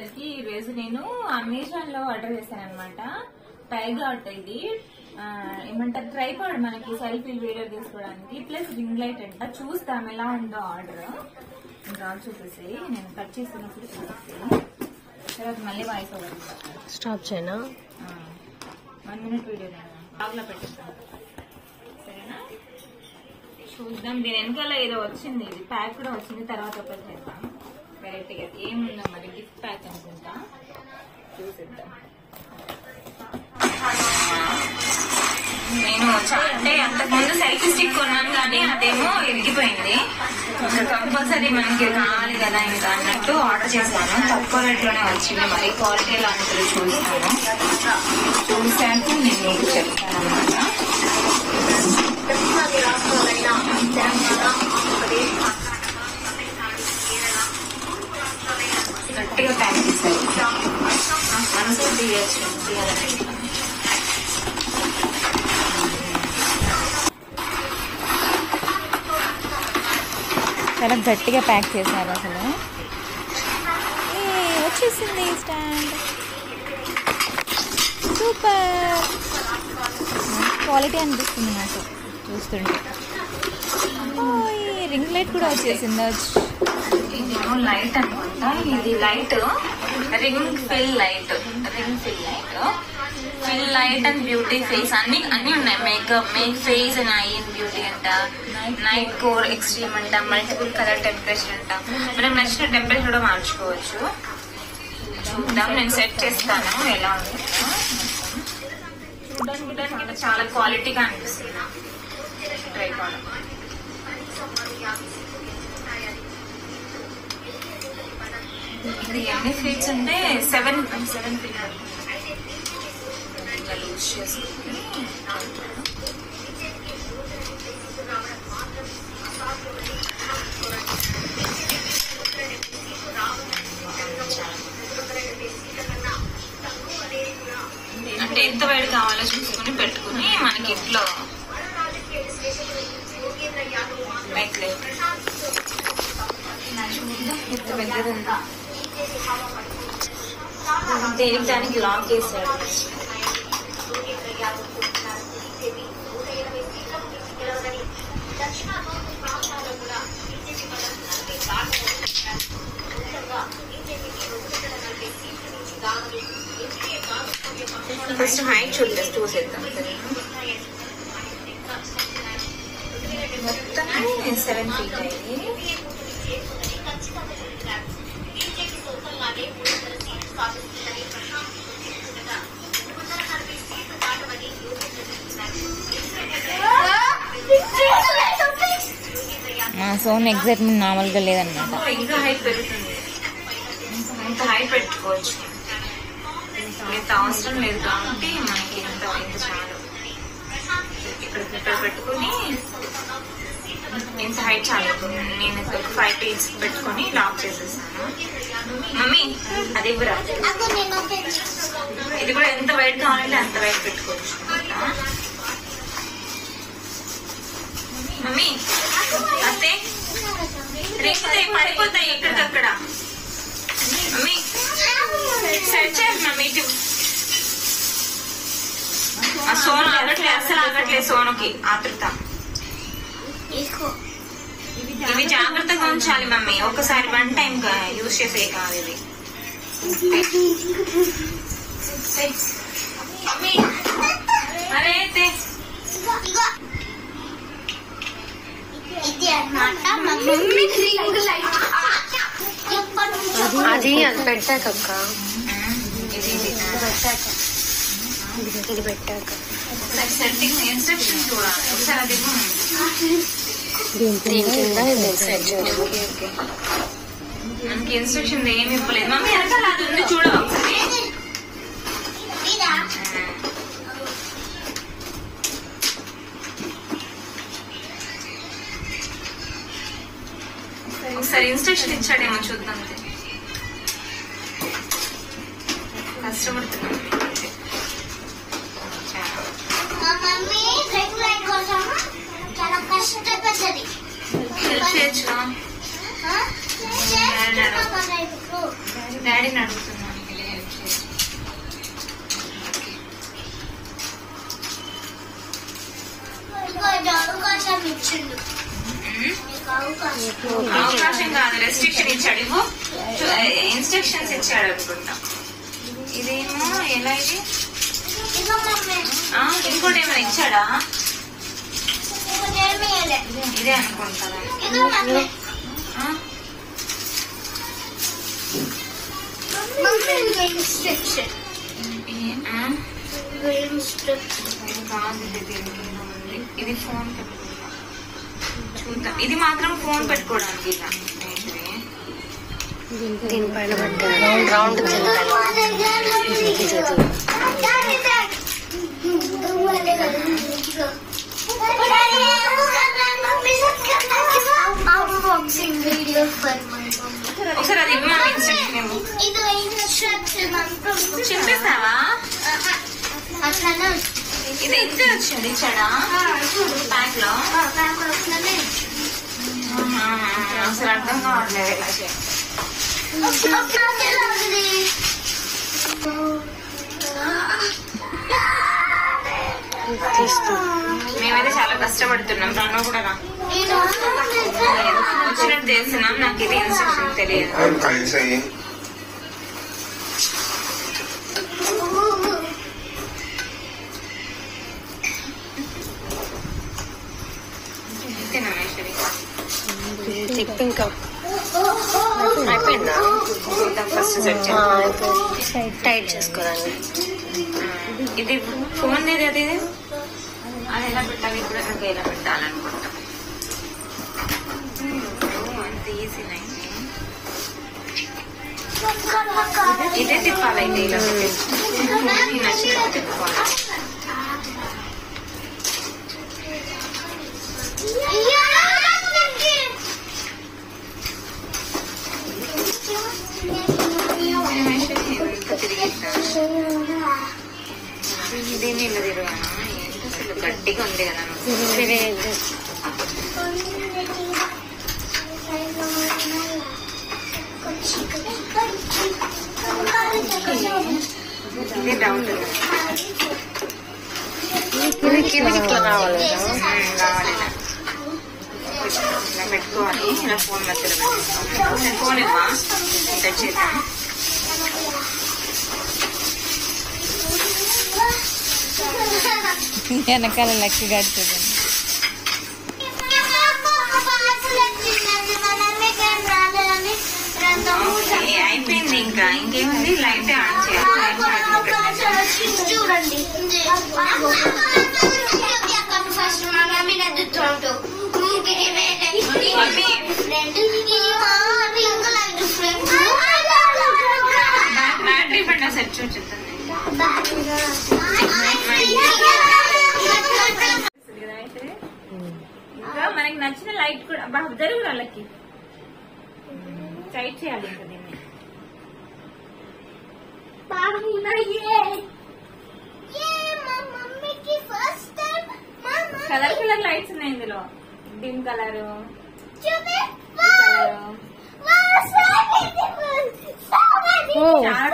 అందరికి ఈ రోజు నేను అమెజాన్ లో ఆర్డర్ చేశాను అనమాట. టైగాట్ ఇది ఏమంటారు ట్రైపాడ్, మనకి సెల్ఫీ వీడియో తీసుకోవడానికి, ప్లస్ రింగ్ లైట్ అంట. చూస్తాం ఎలా ఉందో ఆర్డర్. ఇంకా చూసేసి నేను కట్ చేసుకున్నప్పుడు చూసేసి తర్వాత మళ్ళీ వాయిస్ ఓవర్ స్టాప్ చేయనా. 1 minute వీడియో బాగా పెట్టేస్తాను, సరేనా? చూద్దాం. దీని వెనకాల ఏదో వచ్చింది, ఇది ప్యాక్ కూడా వచ్చింది, తర్వాత ఒకటి చేస్తాను. డైరెక్ట్ గా ఏముందో మరి, గిఫ్ట్ ప్యాక్ అనుకుంటా, చూసిద్దాం. నేను అంటే అంతకుముందు సెల్ఫీ స్టిక్ కొన్నాను కానీ అదేమో ఇరిగిపోయింది. ఇంకా కంపల్సరీ మనకి కావాలి కదా ఇంకా అన్నట్టు ఆర్డర్ చేశాను. తక్కువ రేట్ లోనే వచ్చింది. మరి క్వాలిటీ ఎలా ఉంటుంది చూస్తాను. చూసాక నేను మీకు చెప్తాను అనమాట. గట్టిగా ప్యాక్ చేశారు. మనసు తీయచ్చు. చాలా గట్టిగా ప్యాక్ చేశారు. అసలు వచ్చేసింది స్టాండ్. సూపర్ క్వాలిటీ అనిపిస్తుంది నాకు చూస్తుంటే. రింగ్ లైట్ కూడా వచ్చేసింది. ఇదేమో లైట్ అనుకుంటా. ఇది light ring fill light and beauty face అన్ని ఉన్నాయి. Makeup, make face and I and beauty అంట, నైట్ కోర్ ఎక్స్ట్రీమ్ అంట, మల్టిపుల్ కలర్ టెంపరేచర్ అంట. మనం నచ్చిన టెంపరేచర్ కూడా మార్చుకోవచ్చు. చూద్దాం, నేను సెట్ చేస్తాను ఎలా ఉంది. చూడడానికి చాలా క్వాలిటీగా అనిపిస్తుంది ట్రైపాడ్. ఇది ఎన్ని ఫీట్స్ అంటే 7 ఫీట్ లూజ్ చేసుకుని అంటే ఎంత వైడ్ కావాలో చూసుకుని పెట్టుకుని మనకి ఇంట్లో ఎంత పెద్దది ఉందా. దేనికి దానికి లాక్ చేశాడు. ఫస్ట్ హైట్ చూసేద్దాం. మొత్తం 7 feet అయింది. మా సోన్ ఎగ్జైట్మెంట్ నార్మల్గా లేదన్నమాట. ఇంకా హైట్ పెరుగుతుంది. ఇంత హైట్ పెట్టుకోవచ్చు. ఇంత అవసరం లేదు కాబట్టి మనకి ఇంత చాలు. ఇక్కడ పెట్టుకుని ఇంత హైట్ చాలు. నేను ఒక 5 feet పెట్టుకుని లాక్ చేసేసాను. మమ్మీ అది ఇవ్వరా. ఇది కూడా ఎంత వైట్ కావాలంటే అంత వైట్ పెట్టుకోవచ్చు. మమ్మీ అంతే రేపుతాయి, పడిపోతాయి ఎక్కడికక్కడ. మమ్మీ సెట్ చేయండి మమ్మీ. ఆ సోను ఆగట్లేదు, అస్సలు ఆగట్లేదు. సోనుకి ఆతృత. ఇవి జాగ్రత్తగా ఉంచాలి మమ్మీ. ఒకసారి 1 time యూజ్ చేసే కాదు ఇది. అరే అది పెట్టాక ఇది పెట్టాక సెట్టింగ్ ఇన్స్ట్రక్షన్ చూడాలి ఒకసారి. అది మనకి ఇన్స్ట్రక్షన్ ఏమి ఇవ్వలేదు మమ్మీ. వెనకాల అది ఉంది చూడవా ఒకసారి. ఒకసారి ఇన్స్ట్రక్షన్ ఇచ్చాడేమో చూద్దాం. కష్టపడుతున్నాం. హెల్ప్ చేయొచ్చు. డాడీని అడుగుతున్నాను. అవకాశం కాదు, రెస్ట్రిక్షన్ ఇచ్చాడు. ఇన్స్ట్రక్షన్స్ ఇచ్చాడు అనుకుంటా. ఇదేమో ఎలా ఇది ఇంకోటి ఏమైనా ఇచ్చాడా? ఇదే అనుకుంటా. ఇది ఫోన్ చూద్దాం. ఇది మాత్రం ఫోన్ పెట్టుకోవడానికి దీనిపైన రౌండ్ ఒకసారి అది చెప్పేస్తావా? ఇది ఎంత వచ్చింది ఇచ్చాడా బ్యాంక్ లో? అసలు అర్థం కావట్లేదు ఎలా చేయాలి. మేమైతే చాలా కష్టపడుతున్నాం. రాను కూడా వచ్చినట్టు తెలుస్తున్నాం. నాకు ఇది ఇన్స్ట్రక్షన్ తెలియదు. ఇంకా అయిపోయిందా? ఫస్ట్ సెట్ టైట్ చేసుకోవాలి. ఇది ఫోన్ ఇది అది అది ఎలా పెట్టాలి? ఇప్పుడు నాకు ఎలా పెట్టాలనుకుంటా. అంత ఈజీ ఇదే తిప్పాలైతే ఇలా నచ్చినట్టు తిప్పుకోవాలి. దీన్ని ఇలా తిరగాను. అసలు గట్టిగా ఉంది కదా. ఇది డౌట్ రావాలి. ఇలా పెట్టుకోవాలి. ఇలా ఫోన్ మధ్యలో పెట్టుకోవాలి. ఫోన్ ఇవ్వా టచ్ చేద్దాం. వెనకాల లక్కి గడుతుంది. అయిపోయింది. ఇంకా ఇంకేముంది? లైట్ ఆన్ చేయాలి. చూడండి బ్యాటరీ బండి సెట్ చూస్తుంది. ఇంకా మనకి నచ్చిన లైట్ కూడా జరుగు వాళ్ళకి టైట్ చేయాలి. ఇంకా దీన్ని కలర్ కలర్ లైట్స్ ఉన్నాయి ఇందులో. డిమ్ కలర్, చాలా